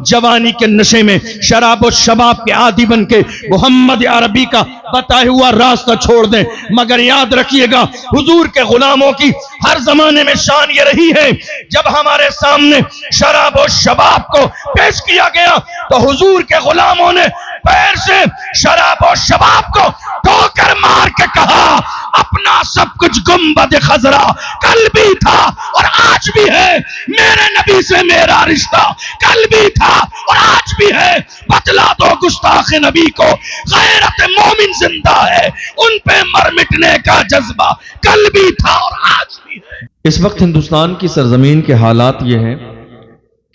जवानी के नशे में शराब और शबाब के आदि बन के मोहम्मद अरबी का बताया हुआ रास्ता छोड़ दें। मगर याद रखिएगा, हुजूर के गुलामों की हर जमाने में शान ये रही है, जब हमारे सामने शराब और शबाब को पेश किया गया तो हुजूर के गुलामों ने पैर से शराब और शबाब को ठोकर मार के कहा, अपना सब कुछ गुंबद खजरा कल भी था और आज भी है, मेरे नबी से मेरा रिश्ता कल भी था और आज भी है। बतला दो गुस्ताख नबी को, गैरत मोमिन जिंदा है, उन पे मर मिटने का जज्बा कल भी था और आज भी है। इस वक्त हिंदुस्तान की सरजमीन के हालात ये हैं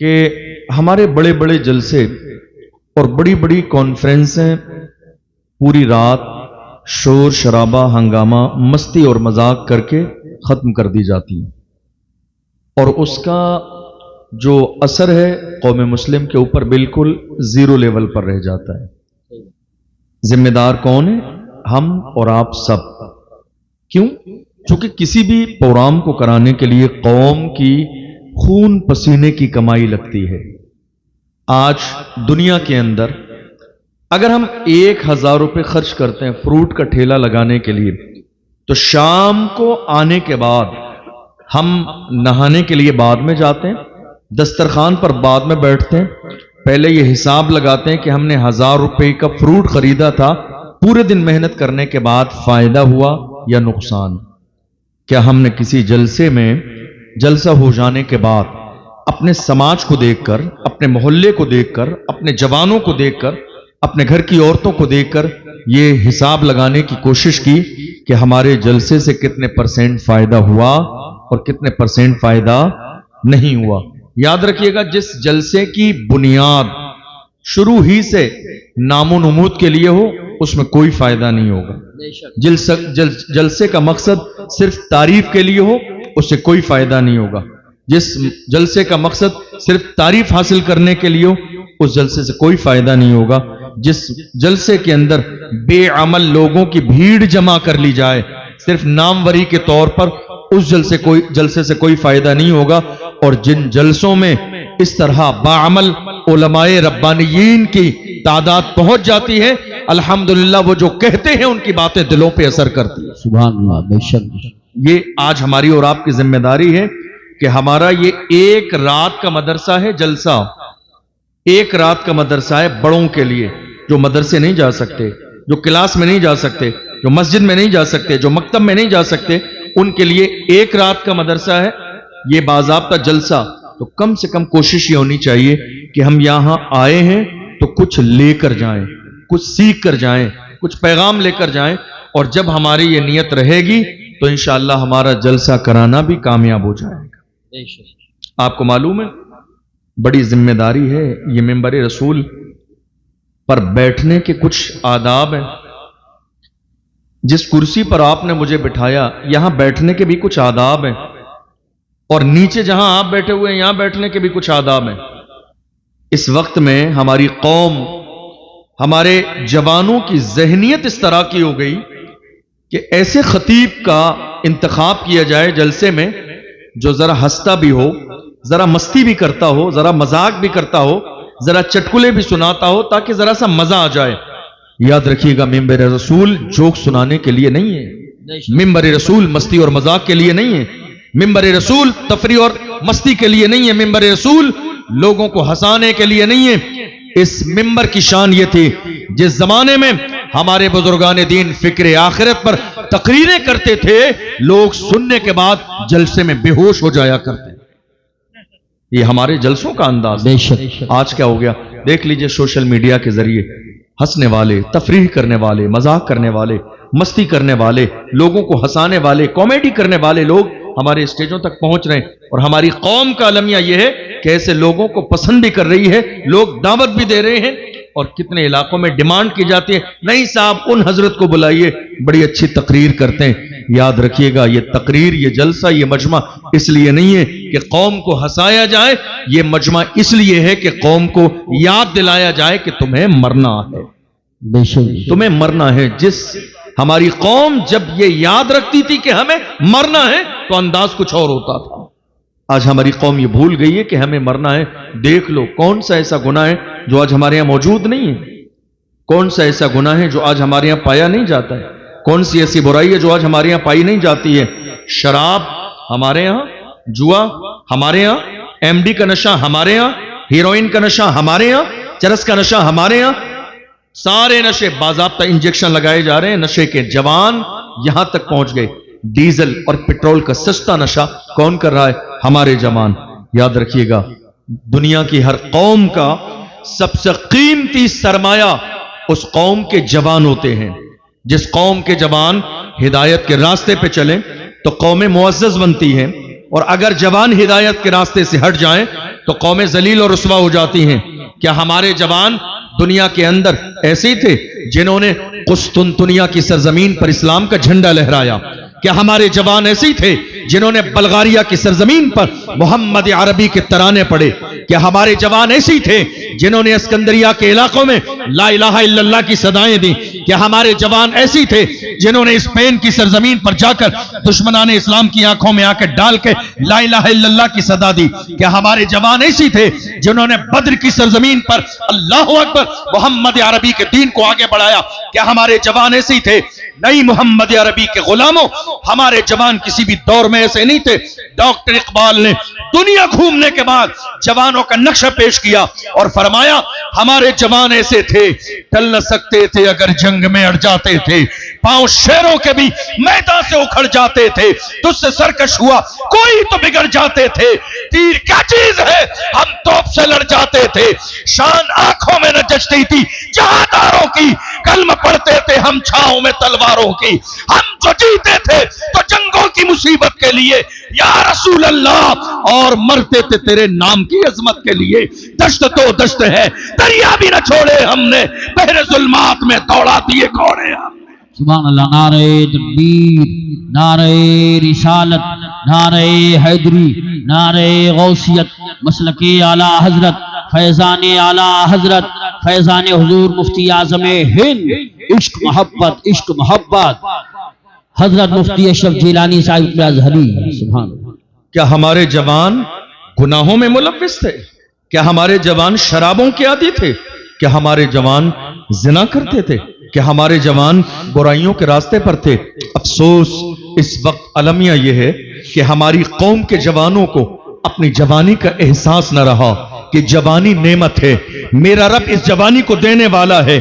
कि हमारे बड़े बड़े जलसे और बड़ी बड़ी कॉन्फ्रेंसें पूरी रात शोर शराबा हंगामा मस्ती और मजाक करके ख़त्म कर दी जाती हैं, और उसका जो असर है कौम मुस्लिम के ऊपर बिल्कुल ज़ीरो लेवल पर रह जाता है। जिम्मेदार कौन है? हम और आप सब। क्यों? क्योंकि किसी भी प्रोग्राम को कराने के लिए कौम की खून पसीने की कमाई लगती है। आज दुनिया के अंदर अगर हम 1000 रुपये खर्च करते हैं फ्रूट का ठेला लगाने के लिए, तो शाम को आने के बाद हम नहाने के लिए बाद में जाते हैं, दस्तरखान पर बाद में बैठते हैं, पहले ये हिसाब लगाते हैं कि हमने 1000 रुपये का फ्रूट खरीदा था, पूरे दिन मेहनत करने के बाद फायदा हुआ या नुकसान। क्या हमने किसी जलसे में जलसा हो जाने के बाद अपने समाज को देखकर, अपने मोहल्ले को देखकर, अपने जवानों को देखकर, अपने घर की औरतों को देखकर ये हिसाब लगाने की कोशिश की कि हमारे जलसे से कितने परसेंट फायदा हुआ और कितने परसेंट फायदा नहीं हुआ? याद रखिएगा, जिस जलसे की बुनियाद शुरू ही से नामो नमूद के लिए हो, उसमें कोई फायदा नहीं होगा। जलसे का मकसद सिर्फ तारीफ के लिए हो, उससे कोई फायदा नहीं होगा। जिस जलसे का मकसद सिर्फ तारीफ हासिल करने के लिए हो, उस जलसे से कोई फायदा नहीं होगा। जिस जलसे के अंदर बेअमल लोगों की भीड़ जमा कर ली जाए सिर्फ नामवरी के तौर पर, उस जलसे से कोई फायदा नहीं होगा। और जिन जलसों में इस तरह बाअमल उलमाए रब्बानियीन की तादाद पहुंच जाती है, अल्हम्दुलिल्लाह वो जो कहते हैं उनकी बातें दिलों पे असर करती है। सुभान अल्लाह, बेशक ये आज हमारी और आपकी जिम्मेदारी है कि हमारा ये एक रात का मदरसा है, जलसा एक रात का मदरसा है बड़ों के लिए, जो मदरसे नहीं जा सकते, जो क्लास में नहीं जा सकते, जो मस्जिद में नहीं जा सकते, जो मकतब में नहीं जा सकते, उनके लिए एक रात का मदरसा है ये बाज़ाब्ता जलसा। तो कम से कम कोशिश ये होनी चाहिए कि हम यहां आए हैं तो कुछ लेकर जाएं, कुछ सीख कर जाएं, कुछ पैगाम लेकर जाएं, और जब हमारी ये नियत रहेगी तो इंशाअल्लाह हमारा जलसा कराना भी कामयाब हो जाएगा। आपको मालूम है बड़ी जिम्मेदारी है, ये मिंबर रसूल पर बैठने के कुछ आदाब हैं। जिस कुर्सी पर आपने मुझे बिठाया, यहां बैठने के भी कुछ आदाब हैं, और नीचे जहां आप बैठे हुए हैं यहां बैठने के भी कुछ आदाब हैं। इस वक्त में हमारी कौम, हमारे जवानों की जहनियत इस तरह की हो गई कि ऐसे खतीब का इंतखाब किया जाए जलसे में जो जरा हंसता भी हो, जरा मस्ती भी करता हो, जरा मजाक भी करता हो, जरा चटकुले भी सुनाता हो, ताकि जरा सा मजा आ जाए। याद रखिएगा, मिंबर रसूल जोक सुनाने के लिए नहीं है, मिंबर रसूल मस्ती और मजाक के लिए नहीं है, मिंबर रसूल तफरी और मस्ती के लिए नहीं है, मिंबर रसूल लोगों को हंसाने के लिए नहीं है। इस मिंबर की शान ये थी, जिस जमाने में हमारे बुजुर्गान दीन फिक्र आखिरत पर तकरीरें करते थे, लोग सुनने के बाद जलसे में बेहोश हो जाया करते। ये हमारे जलसों का अंदाज। आज क्या हो गया देख लीजिए, सोशल मीडिया के जरिए हंसने वाले, तफरीह करने वाले, मजाक करने वाले, मस्ती करने वाले, लोगों को हंसाने वाले, कॉमेडी करने वाले लोग हमारे स्टेजों तक पहुंच रहे हैं। और हमारी कौम का अलमिया यह है कि ऐसे लोगों को पसंद भी कर रही है, लोग दावत भी दे रहे हैं, और कितने इलाकों में डिमांड की जाती है, नहीं साहब उन हजरत को बुलाइए, बड़ी अच्छी तकरीर करते हैं। याद रखिएगा, ये तकरीर, ये जलसा, ये मजमा इसलिए नहीं है कि कौम को हंसाया जाए, ये मजमा इसलिए है कि कौम को याद दिलाया जाए कि तुम्हें मरना है, तुम्हें मरना है। जिस हमारी कौम जब ये याद रखती थी कि हमें मरना है, तो अंदाज कुछ और होता था। آج ہماری قوم یہ بھول گئی ہے کہ ہمیں مرنا ہے. دیکھ لو کون سا ایسا گناہ ہے جو آج ہمارے یہاں موجود نہیں ہے, کون سا ایسا گناہ ہے جو آج ہمارے یہاں پایا نہیں جاتا ہے, کون سی ایسی برائی ہے جو آج ہمارے یہاں پائی نہیں جاتی ہے. شراب ہمارے یہاں, جوا ہمارے یہاں, ایم ڈی کا نشہ ہمارے یہاں, ہیروئن کا نشہ ہمارے یہاں, چرس کا نشہ ہمارے یہاں. سارے نشے باضابطہ انجیکشن لگائے جا رہے ہیں, نشے کے جوان یہاں تک پہنچ گئے. ڈیزل اور پیٹرول کا سستا نشہ کون کر رہا ہے؟ ہمارے جوان. یاد رکھیے گا, دنیا کی ہر قوم کا سب سے قیمتی سرمایہ اس قوم کے جوان ہوتے ہیں. جس قوم کے جوان ہدایت کے راستے پہ چلیں تو قوم معزز بنتی ہے, اور اگر جوان ہدایت کے راستے سے ہٹ جائیں تو قوم ذلیل اور رسوا ہو جاتی ہیں. کیا ہمارے جوان دنیا کے اندر ایسے ہی تھے جنہوں نے قسطنطنیہ کی سرزمین پر اسلام کا جھنڈا لہرایا؟ کیا ہمارے جوان ایسے ہی تھے جنہوں نے بلغاریہ کی سرزمین پر محمد عربی کے ترانے پڑھے؟ کیا ہمارے جوان ایسے ہی تھے جنہوں نے اسکندریہ کے علاقوں میں لا الہ الا اللہ کی صدائیں دی؟ کیا ہمارے جوان ایسے ہی تھے جنہوں نے اسپین کی سرزمین پر جا کر دشمنان اسلام کی آنکھوں میں آ کے ڈال کے لا الہ الا اللہ کی صدا دی؟ کیا ہمارے جوان ایسے ہی تھے جنہوں نے بدر کی سرزمین پر اللہ اکبر محمد عربی کے دین کو آگے بڑھایا؟ کیا ہمارے جوان ایسے ہی تھے؟ نہیں محمد عربی کے غلاموں, ہمارے جوان کسی بھی دور میں ایسے نہیں تھے. ڈاکٹر اقبال نے دنیا گھومنے کے بعد جوانوں کا نقشہ پیش کیا اور فرمایا ہمارے جوان ایسے تھے, ٹل نہ سکتے تھے اگر جنگ میں اڑ جاتے تھے, پاؤں شیروں کے بھی میدان سے اکھڑ جاتے تھے, تجھ سے سرکش ہوا کوئی تو بگڑ جاتے تھے, تیر کیا چیز ہے ہم توپ سے لڑ جاتے تھے, شان آنکھوں میں نہ جچتی تھی جہاداروں کی, کلمہ پڑھتے تھے ہم چھاؤں میں تلواروں کی, ہم جو جیتے تھے تو جنگوں کی مصیبت کے لیے یا رسول اللہ, اور مرتے تھے تیرے نام کی عظمت کے لیے. دشت تو دشت ہے دریا بھی نہ چھوڑے ہم نے, بحر ظلمات میں دوڑا دیے گھوڑے ہم. سبحان اللہ. نعرہ تکبیر, نعرہ رسالت, نعرہ حیدری, نعرہ غوثیت, مسلک اعلی حضرت, فیضان اعلی حضرت, فیضان حضور مفتی اعظم ہند, عشق محبت, عشق محبت, حضرت مفتی اشرف جیلانی صاحب ازہری. سبحان اللہ. کیا ہمارے جوان گناہوں میں ملوث تھے؟ کیا ہمارے جوان شرابوں کے عادی تھے؟ کیا ہمارے جوان زنا کرتے تھے؟ کیا ہمارے جوان برائیوں کے راستے پر تھے؟ افسوس اس وقت المیہ یہ ہے کہ ہماری قوم کے جوانوں کو اپنی جوانی کا احساس نہ رہا کہ جوانی نعمت ہے, میرا رب اس جوانی کو دینے والا ہے,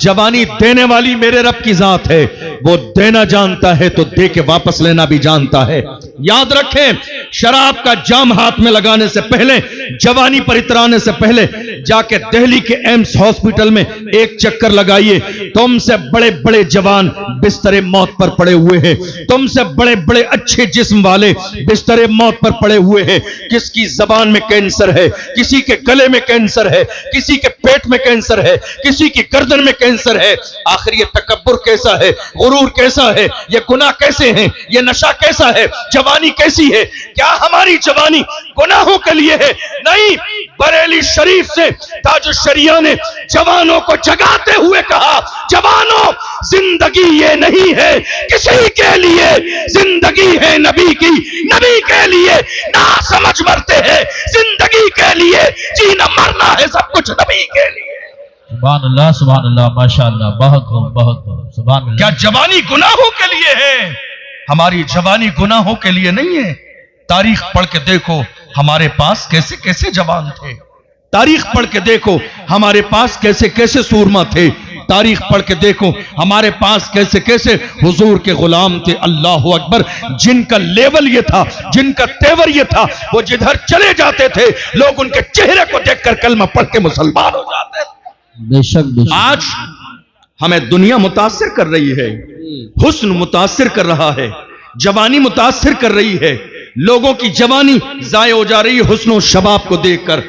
جوانی دینے والی میرے رب کی ذات ہے, وہ دینا جانتا ہے تو دے کے واپس لینا بھی جانتا ہے. یاد رکھیں, شراب کا جام ہاتھ میں لگانے سے پہلے, جوانی پر اترانے سے پہلے جا کے دہلی کے ایمس ہاسپٹل میں ایک چکر لگائیے. تم سے بڑے بڑے جوان بستر موت پر پڑے ہوئے ہیں, تم سے بڑے بڑے اچھے جسم والے بستر موت پر پڑے ہوئے ہیں. کس کی زبان میں کینسر ہے, کسی کے گلے میں کینسر ہے, کسی کے پیٹ میں کینسر ہے, کسی کی گردن میں کینسر ہے. آخر یہ تکبر کیسا ہے, غرور کیسا ہے, یہ گناہ کیسے ہیں, یہ نشہ کیسا ہے, جوانی کیسی ہے؟ کیا ہماری جوانی گناہوں کے لیے ہے؟ نہیں. بریلی شریف سے تاج الشریعہ نے جوانوں کو جگاتے ہوئے کہا, جوانوں زندگی یہ نہیں ہے کسی کے لیے, زندگی ہے نبی کی, نبی کے لیے نہ سمجھ مرتے ہیں, زندگی کے لیے جینا مرنا ہے سب کچھ نبی کے لیے. سبحان اللہ, سبحان اللہ, ماشاءاللہ, بہت بہت بہت سبحان اللہ. کیا جوانی گناہوں کے لیے ہے؟ ہماری جوانی گناہوں کے لیے نہیں ہے. تاریخ پڑھ کے دیکھو ہمارے پاس کیسے کیسے جوان تھے, تاریخ پڑھ کے دیکھو ہمارے پاس کیسے کیسے سورما تھے, تاریخ پڑھ کے دیکھو ہمارے پاس کیسے کیسے حضور کے غلام تھے. اللہ اکبر, جن کا لیول یہ تھا, جن کا تیور یہ تھا, وہ جدھر چلے جاتے تھے لوگ ان کے چہرے کو دیکھ کر کلمہ پڑھ کے مسلمان ہو جاتے تھے. بے شک, بے شک. آج ہمیں دنیا متاثر کر رہی ہے, حسن متاثر کر رہا ہے, جوانی متاثر کر رہی ہے, لوگوں کی جوانی ضائع ہو جا رہی ہے حسن و شباب کو دیکھ کر.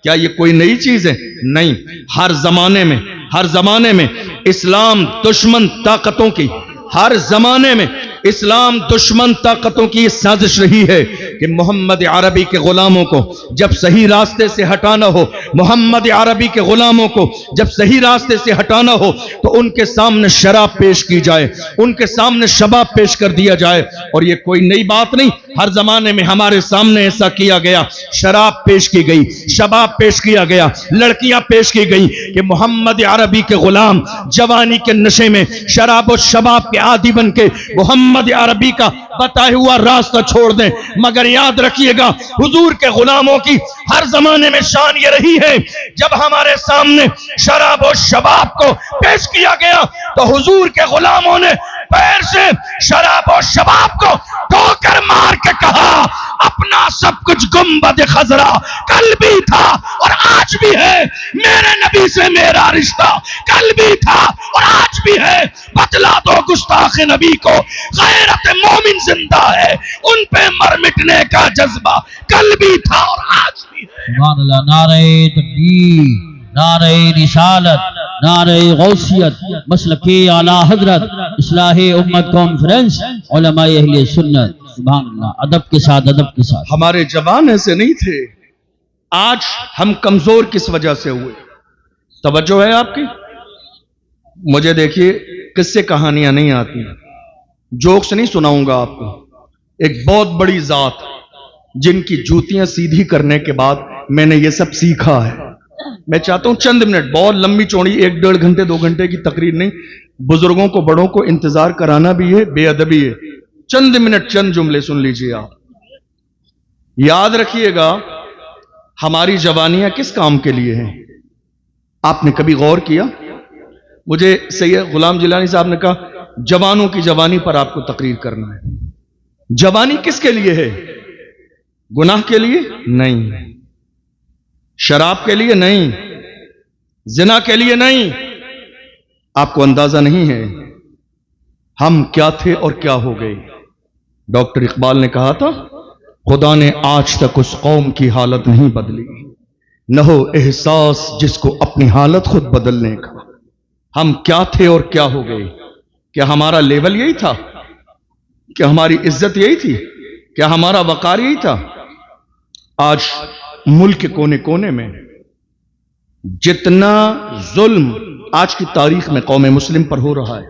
کیا یہ کوئی نئی چیز ہے؟ نہیں. ہر زمانے میں اسلام دشمن طاقتوں کی, ہر زمانے میں اسلام دشمن طاقتوں کی سازش رہی ہے کہ محمد عربی کے غلاموں کو جب صحیح راستے سے ہٹانا ہو، محمد عربی کے غلاموں کو جب صحیح راستے سے ہٹانا ہو تو ان کے سامنے شراب پیش کی جائے، ان کے سامنے شباب پیش کر دیا جائے۔ اور یہ کوئی نئی بات نہیں، ہر زمانے میں ہمارے سامنے ایسا کیا گیا، شراب پیش کی گئی، شباب پیش کیا گیا، لڑکیاں پیش کی گئی کہ محمد عربی کے غلام جوانی کے نشے میں شراب و شباب کے عادی بن کے محمد عربی کا بتایا ہوا راستہ چھوڑ دیں۔ مگر یاد رکھیے گا، حضور کے غلاموں کی ہر زمانے میں شان یہ رہی ہے، جب ہمارے سامنے شراب و شباب کو پیش کیا گیا تو حضور کے غلاموں نے پیر سے شراب و شباب کو ٹھوکر مار کے کہا، اپنا سب کچھ گنبد خضرا کل بھی تھا اور آج بھی ہے، میرے نبی سے میرا رشتہ کل بھی تھا اور آج بھی ہے، بتلا دو گستاخ نبی کو غیرت مومن زندہ ہے، ان پہ مر مٹنے کا جذبہ کل بھی تھا اور آج بھی ہے۔ سبحان اللہ، نعرہ تکبیر، نعرہ رسالت، نعرہ غوثیت، مسلک اعلی حضرت، اصلاح امت کانفرنس، علماء اہل سنت۔ سبحان اللہ، ادب کے ساتھ، ادب کے ساتھ۔ ہمارے جوان ایسے نہیں تھے، آج ہم کمزور کس وجہ سے ہوئے؟ توجہ ہے آپ کی؟ مجھے دیکھیے، قصے کہانیاں نہیں آتی، جوکس نہیں سناؤں گا آپ کو۔ ایک بہت بڑی ذات جن کی جوتیاں سیدھی کرنے کے بعد میں نے یہ سب سیکھا ہے، میں چاہتا ہوں چند منٹ، بہت لمبی چوڑی 1-1.5 گھنٹے 2 گھنٹے کی تقریر نہیں، بزرگوں کو بڑوں کو انتظار کرانا بھی ہے، بے ادبی ہے۔ چند منٹ چند جملے سن لیجئے آپ۔ یاد رکھیے گا، ہماری جوانیاں کس کام کے لیے ہیں؟ آپ نے کبھی غور کیا؟ مجھے سید غلام جیلانی صاحب نے کہا جوانوں کی جوانی پر آپ کو تقریر کرنا ہے۔ جوانی کس کے لیے ہے؟ گناہ کے لیے نہیں، شراب کے لیے نہیں، زنا کے لیے نہیں۔ آپ کو اندازہ نہیں ہے ہم کیا تھے اور کیا ہو گئے۔ ڈاکٹر اقبال نے کہا تھا، خدا نے آج تک اس قوم کی حالت نہیں بدلی، نہ ہو احساس جس کو اپنی حالت خود بدلنے کا۔ ہم کیا تھے اور کیا ہو گئے؟ کیا ہمارا لیول یہی تھا؟ کیا ہماری عزت یہی تھی؟ کیا ہمارا وقار یہی تھا؟ آج ملک کے کونے کونے میں جتنا ظلم آج کی تاریخ میں قوم مسلم پر ہو رہا ہے،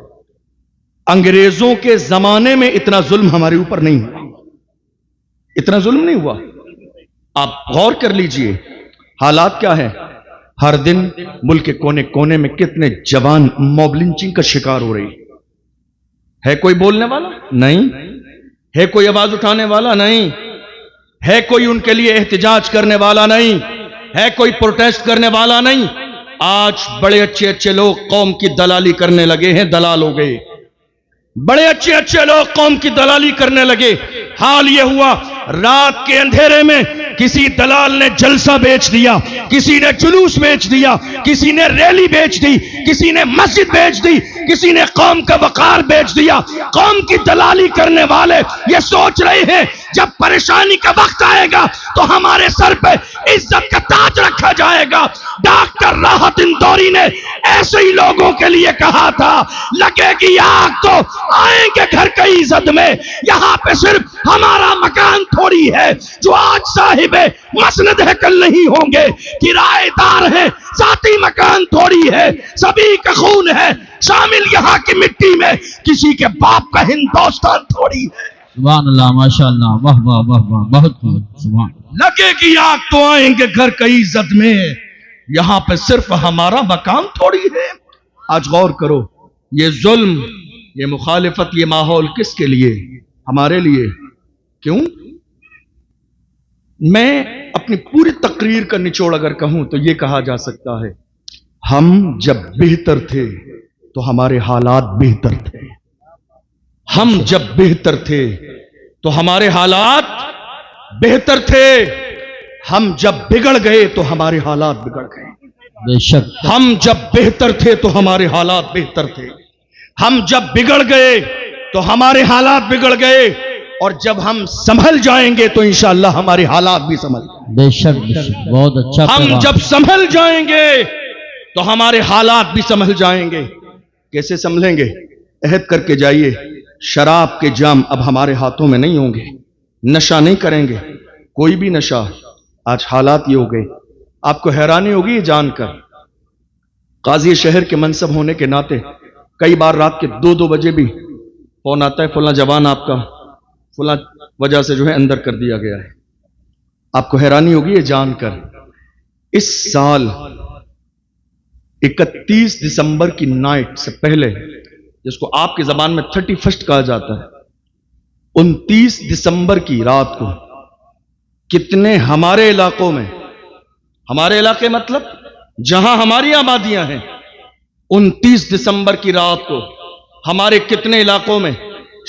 انگریزوں کے زمانے میں اتنا ظلم ہمارے اوپر نہیں ہوا، اتنا ظلم نہیں ہوا۔ آپ غور کر لیجئے حالات کیا ہے۔ ہر دن ملک کے کونے کونے میں کتنے جوان موب لنچنگ کا شکار ہو رہی ہے۔ کوئی بولنے والا نہیں ہے، کوئی آواز اٹھانے والا نہیں ہے، کوئی ان کے لیے احتجاج کرنے والا نہیں ہے، کوئی پروٹیسٹ کرنے والا نہیں۔ آج بڑے اچھے اچھے لوگ قوم کی دلالی کرنے لگے ہیں، دلال ہو گئے۔ بڑے اچھے اچھے لوگ قوم کی دلالی کرنے لگے۔ حال یہ ہوا، رات کے اندھیرے میں کسی دلال نے جلسہ بیچ دیا، کسی نے جلوس بیچ دیا، کسی نے ریلی بیچ دی، کسی نے مسجد بیچ دی، کسی نے قوم کا وقار بیچ دیا۔ قوم کی دلالی کرنے والے یہ سوچ رہے ہیں جب پریشانی کا وقت آئے گا تو ہمارے سر پہ عزت کا تاج رکھا جائے گا۔ ڈاکٹر راحت اندوری نے ایسے ہی لوگوں کے لیے کہا تھا، لگے گی آگ تو آئیں گے گھر کئی زد میں، یہاں پہ صرف ہمارا مکان تھوڑی ہے، جو آج صاحب مسند ہے کل نہیں ہوں گے، کرایہ دار ہیں، ذاتی مکان تھوڑی ہے، سبھی کا خون ہے شامل یہاں کی مٹی میں، کسی کے باپ کا ہندوستان تھوڑی ہے۔ سبحان اللہ، ماشاءاللہ، واہ واہ واہ واہ، بہت خوب، سبحان۔ لگے گی آگ تو آئیں گے گھر کئی زد میں، یہاں پہ صرف ہمارا مقام تھوڑی ہے۔ آج غور کرو، یہ ظلم، یہ مخالفت، یہ ماحول کس کے لیے؟ ہمارے لیے۔ کیوں؟ میں اپنی پوری تقریر کا نچوڑ اگر کہوں تو یہ کہا جا سکتا ہے، ہم جب بہتر تھے تو ہمارے حالات بہتر تھے، ہم جب بہتر تھے تو ہمارے حالات بہتر تھے، ہم جب بگڑ گئے تو ہمارے حالات بگڑ گئے۔ بے شک، ہم جب بہتر تھے تو ہمارے حالات بہتر تھے، ہم جب بگڑ گئے تو ہمارے حالات بگڑ گئے، اور جب ہم سنبھل جائیں گے تو انشاءاللہ ہمارے حالات بھی سنبھل جائیں گے۔ بے شک، بے شک، بہت اچھا ہم پیغام۔ جب سنبھل جائیں گے تو ہمارے حالات بھی سنبھل جائیں گے۔ کیسے سنبھلیں گے؟ عہد کر کے جائیے، शराब के जाम अब हमारे हाथों में नहीं होंगे, नशा नहीं करेंगे, कोई भी नशा। आज हालात ये हो गए, आपको हैरानी होगी ये जानकर, काजी शहर के मनसब होने के नाते कई बार रात के 2-2 बजे भी फोन आता है, फला जवान आपका फला वजह से जो है अंदर कर दिया गया है। आपको हैरानी होगी ये जानकर, इस साल 31 दिसंबर की नाइट से पहले, जिसको आपकी जबान में 31st कहा जाता है, 29 दिसंबर की रात को कितने हमारे इलाकों में, हमारे इलाके मतलब जहां हमारी आबादियां हैं, 29 दिसंबर की रात को हमारे कितने इलाकों में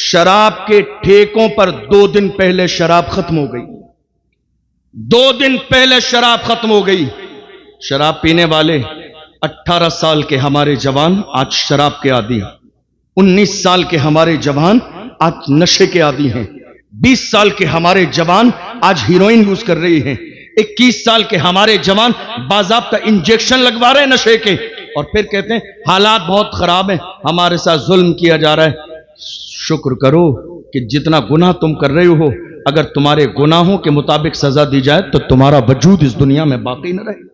शराब के ठेकों पर 2 दिन पहले शराब खत्म हो गई। 2 दिन पहले शराब खत्म हो गई। शराब पीने वाले 18 साल के हमारे जवान आज शराब के आदी हैं, 19 साल के हमारे जवान आज नशे के आदी हैं, 20 साल के हमारे जवान आज हीरोइन यूज कर रही हैं, 21 साल के हमारे जवान बाज़ाब्ता इंजेक्शन लगवा रहे हैं नशे के, और फिर कहते हैं हालात बहुत खराब हैं, हमारे साथ जुल्म किया जा रहा है। शुक्र करो कि जितना गुनाह तुम कर रहे हो, अगर तुम्हारे गुनाहों के मुताबिक सजा दी जाए तो तुम्हारा वजूद इस दुनिया में बाकी न रहे।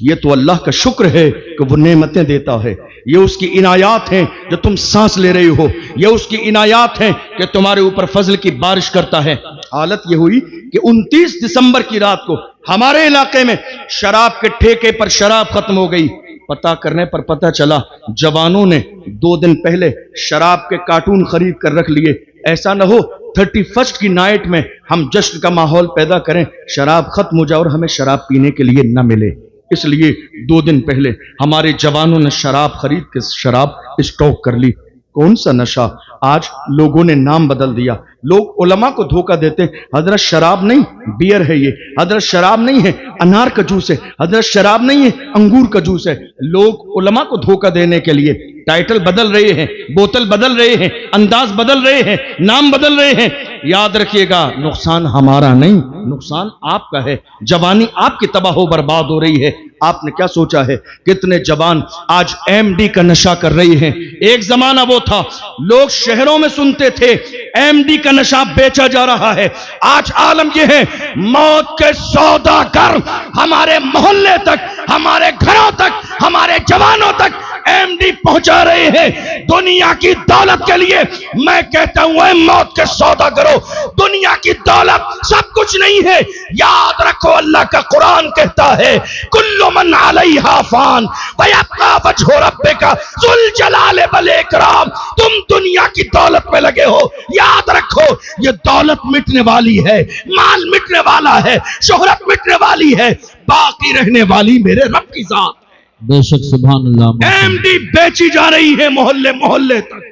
ये तो अल्लाह का शुक्र है कि वो नेमतें देता है, ये उसकी इनायात हैं जो तुम सांस ले रहे हो, ये उसकी इनायात हैं कि तुम्हारे ऊपर फजल की बारिश करता है। हालत ये हुई कि 29 दिसंबर की रात को हमारे इलाके में शराब के ठेके पर शराब खत्म हो गई। पता करने पर पता चला जवानों ने 2 दिन पहले शराब के कार्टून खरीद कर रख लिए। ऐसा न हो 31st की नाइट में हम जश्न का माहौल पैदा करें, शराब खत्म हो जाए और हमें शराब पीने के लिए न मिले। इसलिए 2 दिन पहले हमारे जवानों ने शराब खरीद के शराब स्टॉक कर ली। कौन सा नशा, आज लोगों ने नाम बदल दिया। लोग उलमा को धोखा देते, हजरत शराब नहीं बियर है, ये हजरत शराब नहीं है अनार का जूस है, हजरत शराब नहीं है अंगूर का जूस है। लोग उलमा को धोखा देने के लिए टाइटल बदल रहे हैं, बोतल बदल रहे हैं, अंदाज बदल रहे हैं, नाम बदल रहे हैं। याद रखिएगा, नुकसान हमारा नहीं, नुकसान आपका है। जवानी आपकी तबाह हो बर्बाद हो रही है। आपने क्या सोचा है, कितने जवान आज एमडी का नशा कर रही हैं। एक जमाना वो था लोग शहरों में सुनते थे एमडी का नशा बेचा जा रहा है। आज आलम यह है, मौत के सौदागर हमारे मोहल्ले तक, हमारे घरों तक, हमारे जवानों तक एमडी पहुंचा रहे हैं। दुनिया की दौलत के लिए मैं कहता हूं ऐ मौत के सौदागरों, दुनिया की दौलत सब कुछ नहीं है। याद रखो, अल्लाह का कुरान कहता है कुल्लु मन अलैहा फान व यब्का वजहु रब्बिका ज़ुल जलाल वल इकराम। तुम दुनिया की दौलत में लगे हो, याद रखो ये दौलत मिटने वाली है, माल मिटने वाला है, शोहरत मिटने वाली है, बाकी रहने वाली मेरे रब की जात। बेशक सुभान अल्लाह। एमडी बेची जा रही है, मोहल्ले मोहल्ले तक,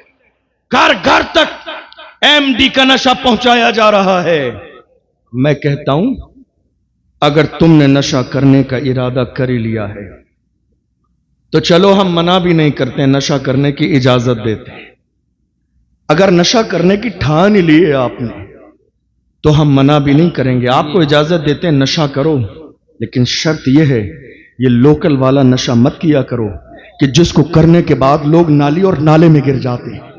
घर घर तक एमडी का नशा पहुंचाया जा रहा है। मैं कहता हूं अगर तुमने नशा करने का इरादा कर ही लिया है तो चलो हम मना भी नहीं करते, नशा करने की इजाजत देते हैं। अगर नशा करने की ठान ही ली है आपने तो हम मना भी नहीं करेंगे, आपको इजाजत देते हैं नशा करो, लेकिन शर्त यह है ये लोकल वाला नशा मत किया करो कि जिसको करने के बाद लोग नाली और नाले में गिर जाते हैं।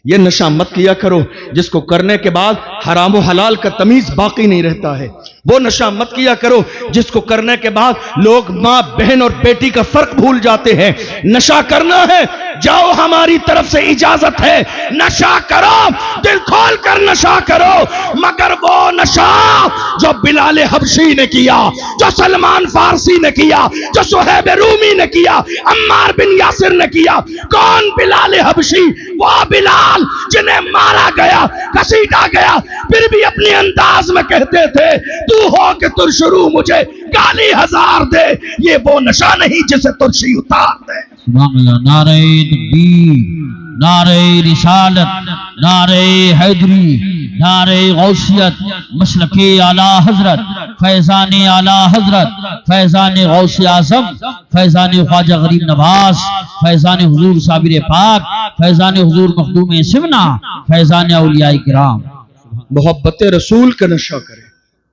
ये नशा मत किया करो जिसको करने के बाद हराम और हलाल का तमीज बाकी नहीं रहता है। वो नशा मत किया करो जिसको करने के बाद लोग मां बहन और बेटी का फर्क भूल जाते हैं। नशा करना है, जाओ, हमारी तरफ से इजाजत है, नशा करो, दिल खोल कर नशा करो, मगर वो नशा जो बिलाल हबशी ने किया, जो सलमान फारसी ने किया, जो सुहैब रूमी ने किया, अम्मार बिन यासिर ने किया। कौन बिलाल हबशी? वो बिलाल जिन्हें मारा गया, घसीटा गया, फिर भी अपने अंदाज में कहते थे तू हो कि तुरशरू मुझे गाली 1000 दे। ये वो नशा नहीं जिसे तुरशी उतार दे। नारे तकबीर, नारे रिसालत, नारे हैदरी, नारे गौसियत, मसलके आला हजरत, फैजान आला हजरत, फैजान गौस आजम, फैजान ख्वाजा गरीब नवाज, फैजान हुजूर साबिर पाक, फैजान हुजूर मखदूम सिमना, फैजान औलिया किराम। मोहब्बत रसूल का नशा करें,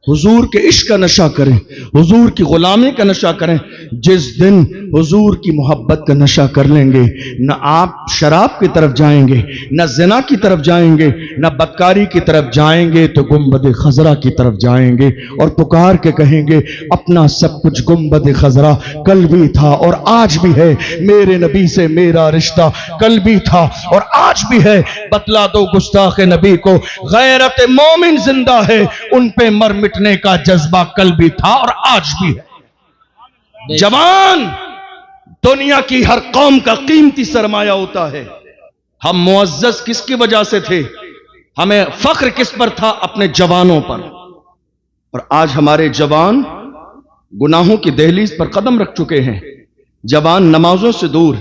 हुजूर के इश्क का नशा करें, हुजूर की गुलामी का नशा करें। जिस दिन हुजूर की मोहब्बत का नशा कर लेंगे, न आप शराब की तरफ जाएंगे, न ज़िना की तरफ जाएंगे, न बदकारी की तरफ जाएंगे, तो गुंबद खजरा की तरफ जाएंगे और पुकार के कहेंगे अपना सब कुछ गुंबद खजरा कल भी था और आज भी है, मेरे नबी से मेरा रिश्ता कल भी था और आज भी है। बतला दो गुस्ताख नबी को, गैरत मोमिन जिंदा है, उन पे मर मिटने का जज्बा कल भी था और आज भी है। जवान दुनिया की हर कौम का कीमती सरमाया होता है। हम मुअज्जज किसकी वजह से थे? हमें फख्र किस पर था? अपने जवानों पर। और आज हमारे जवान गुनाहों की दहलीज पर कदम रख चुके हैं। जवान नमाजों से दूर,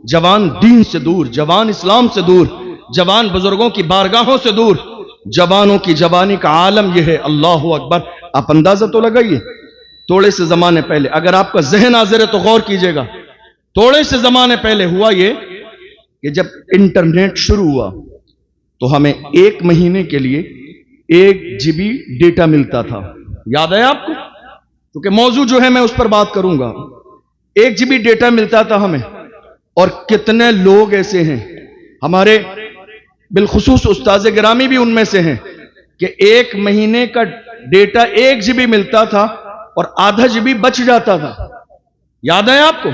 जवान दीन से दूर, जवान इस्लाम से दूर, जवान बुजुर्गों की बारगाहों से दूर। जवानों की जवानी का आलम यह है। अल्लाहु अकबर। आप अंदाजा तो लगाइए, थोड़े से जमाने पहले, अगर आपका जहन हाजिर है तो गौर कीजिएगा, थोड़े से जमाने पहले हुआ ये कि जब इंटरनेट शुरू हुआ तो हमें 1 महीने के लिए 1 GB डेटा मिलता था। याद है आपको? क्योंकि मौजू जो है मैं उस पर बात करूंगा। 1 GB डेटा मिलता था हमें। और कितने लोग ऐसे हैं, हमारे बिलखुसूस उस्ताद गिरामी भी उनमें से हैं, कि 1 महीने का डेटा 1 GB मिलता था और आधा GB बच जाता था। याद है आपको?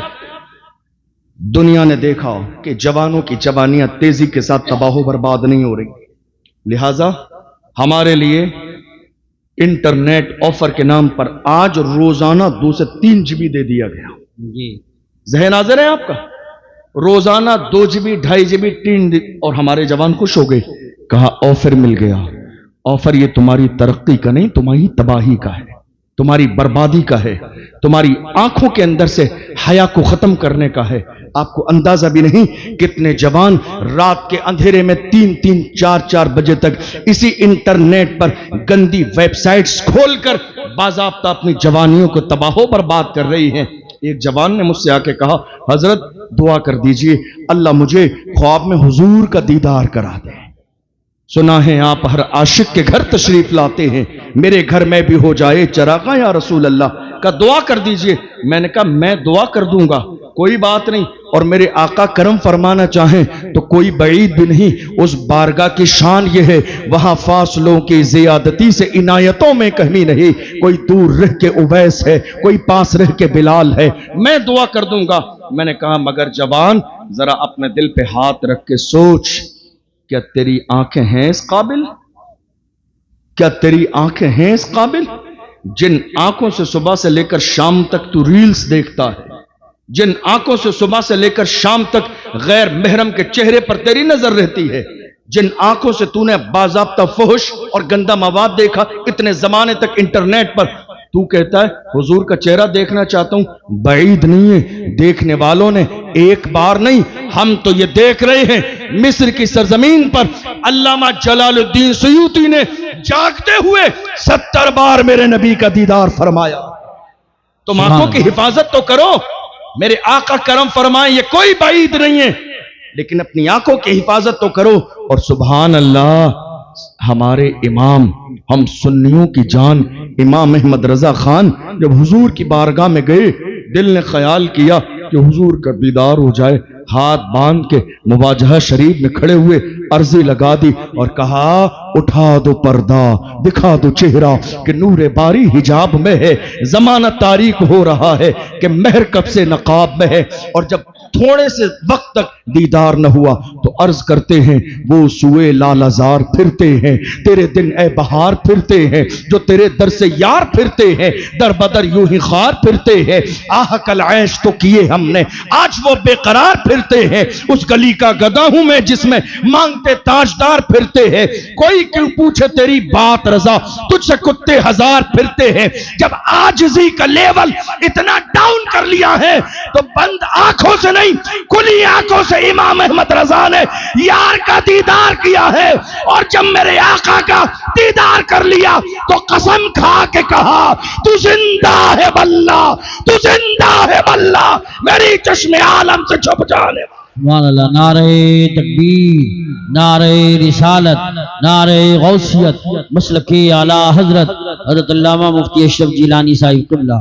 दुनिया ने देखा कि जवानों की जवानियां तेजी के साथ तबाह बर्बाद नहीं हो रही, लिहाजा हमारे लिए इंटरनेट ऑफर के नाम पर आज रोजाना 2 से 3 GB दे दिया गया। जहन हाजिर है आपका? रोजाना 2 GB, 2.5 GB, 3 और हमारे जवान खुश हो गए। कहा ऑफर मिल गया। ऑफर ये तुम्हारी तरक्की का नहीं, तुम्हारी तबाही का है, तुम्हारी बर्बादी का है, तुम्हारी आंखों के अंदर से हया को खत्म करने का है। आपको अंदाजा भी नहीं कितने जवान रात के अंधेरे में 3-3, 4-4 बजे तक इसी इंटरनेट पर गंदी वेबसाइट्स खोलकर बाज़ाब्ता अपनी जवानियों को तबाह बर्बाद कर रही हैं। एक जवान ने मुझसे आके कहा, हजरत दुआ कर दीजिए, अल्लाह मुझे ख्वाब में हुजूर का दीदार करा दे। सुना है आप हर आशिक के घर तशरीफ लाते हैं, मेरे घर में भी हो जाए चरागा या रसूल अल्लाह। का दुआ कर दीजिए। मैंने कहा मैं दुआ कर दूंगा, कोई बात नहीं, और मेरे आका करम फरमाना चाहें तो कोई बईद भी नहीं। उस बारगाह की शान ये है, वहां फासलों की जियादती से इनायतों में कमी नहीं। कोई दूर रह के उवैस है, कोई पास रह के बिलाल है, मैं दुआ कर दूंगा। मैंने कहा मगर जवान जरा अपने दिल पे हाथ रख के सोच, क्या तेरी आंखें हैं इस काबिल? क्या तेरी आंखें हैं इस काबिल? जिन आंखों से सुबह से लेकर शाम तक तू रील्स देखता है, जिन आंखों से सुबह से लेकर शाम तक गैर महरम के चेहरे पर तेरी नजर रहती है, जिन आंखों से तूने बाज़ाब्ता फहुश और गंदा मवाद देखा इतने जमाने तक इंटरनेट पर, तू कहता है हुजूर का चेहरा देखना चाहता हूं। बईद नहीं है, देखने वालों ने एक बार नहीं, हम तो ये देख रहे हैं मिस्र की सरजमीन पर अल्लामा जलालुद्दीन सुयूती ने जागते हुए 70 बार मेरे नबी का दीदार फरमाया। तुम आंखों की हिफाजत तो करो, मेरे आका करम फरमाए, ये कोई बईद नहीं है, लेकिन अपनी आंखों की हिफाजत तो करो। और सुभान अल्लाह, हमारे इमाम, हम सुन्नियों की जान इमाम अहमद रजा खान जब हुजूर की बारगाह में गए, दिल ने ख्याल किया कि हुजूर का दीदार हो जाए। हाथ बांध के मुवाजहा शरीफ में खड़े हुए अर्जी लगा दी और कहा उठा दो पर्दा, दिखा दो चेहरा कि नूरे बारी हिजाब में है, जमाना तारीख हो रहा है कि महर कब से नकाब में है। और जब थोड़े से वक्त तक दीदार न हुआ तो अर्ज करते हैं वो सुए लालाजार फिरते हैं, तेरे दिन ए बहार फिरते हैं, जो तेरे दर से यार फिरते हैं, दर बदर यूं ही खार फिरते हैं। आह कल ऐश तो किए हमने, आज वो बेकरार फिरते हैं। उस गली का गदा हूं मैं जिसमें मांगते ताजदार फिरते हैं। कोई क्यों पूछे तेरी बात रजा, तुझसे कुत्ते हजार फिरते हैं। जब आजिज़ी का लेवल इतना डाउन कर लिया है तो बंद आंखों से नहीं, खुली आंखों से इमाम अहमद रजा ने यार का दीदार किया है। और जब मेरे आका का दीदार कर लिया तो कसम खा के कहा तू जिंदा है वल्ला, तू जिंदा है वल्ला, मेरी चश्मे आलम से छुप जाने। नारे तकबीर, नारे रिसालत, नारे गौसियत, मसलके आला हजरत हजरत अल्लामा मुफ्ती अशरफ जिलानी साहिब कुल्ला।